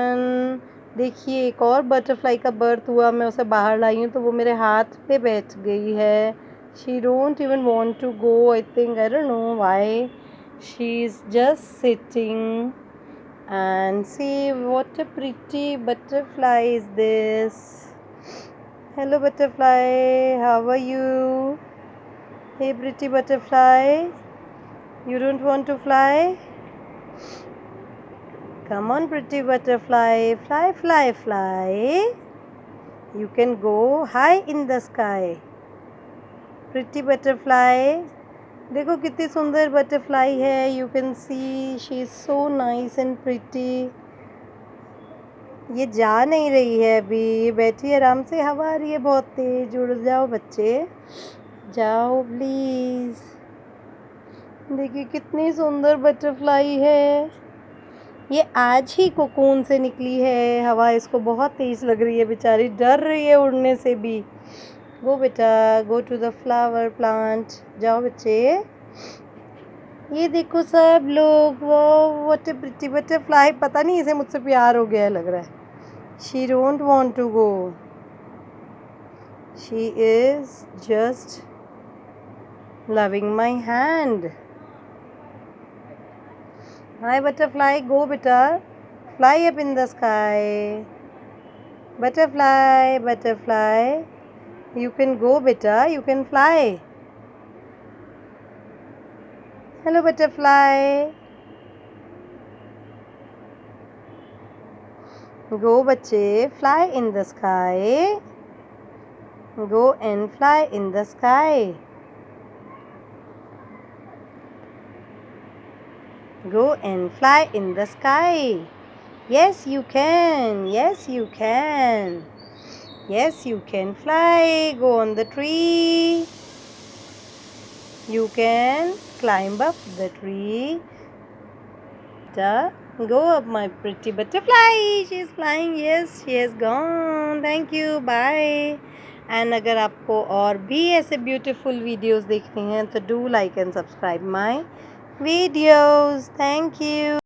देखिए एक और बटरफ्लाई का बर्थ हुआ, मैं उसे बाहर लाई हूँ तो वो मेरे हाथ पे बैठ गई है। She don't even want to go, I think, I don't know why, she is just sitting and see what a pretty butterfly is this. Hello butterfly, how are you? Hey pretty butterfly, you don't want to fly? Come on pretty butterfly, fly fly fly. You can go high in the sky. Pretty butterfly, देखो कितनी सुंदर butterfly है. You can see she is so nice and pretty. ये जा नहीं रही है अभी, ये बैठी है आराम से. हवा आ रही है बहुत तेज. उड़ जाओ बच्चे, जाओ प्लीज़. देखिए कितनी सुंदर बटरफ्लाई है. ये आज ही कोकून से निकली है. हवा इसको बहुत तेज लग रही है, बेचारी डर रही है उड़ने से भी. गो बेटा, go to the flower plant. जाओ बच्चे. ये देखो सब लोग, वो व्हाट अ प्रिटी बटरफ्लाई. पता नहीं इसे मुझसे प्यार हो गया है लग रहा है. She don't want to go. She is just loving my hand. Hi butterfly, go beta. Fly up in the sky. Butterfly, butterfly. You can go beta, you can fly. Hello butterfly. Go बच्चे, fly in the sky. Go and fly in the sky. Go and fly in the sky. Yes, you can. Yes, you can. Yes, you can fly. Go on the tree. You can climb up the tree. Go up, my pretty butterfly. She is flying. Yes, she has gone. Thank you. Bye. And अगर आपको और भी ऐसे beautiful videos देखने हैं तो do like and subscribe my videos. Thank you.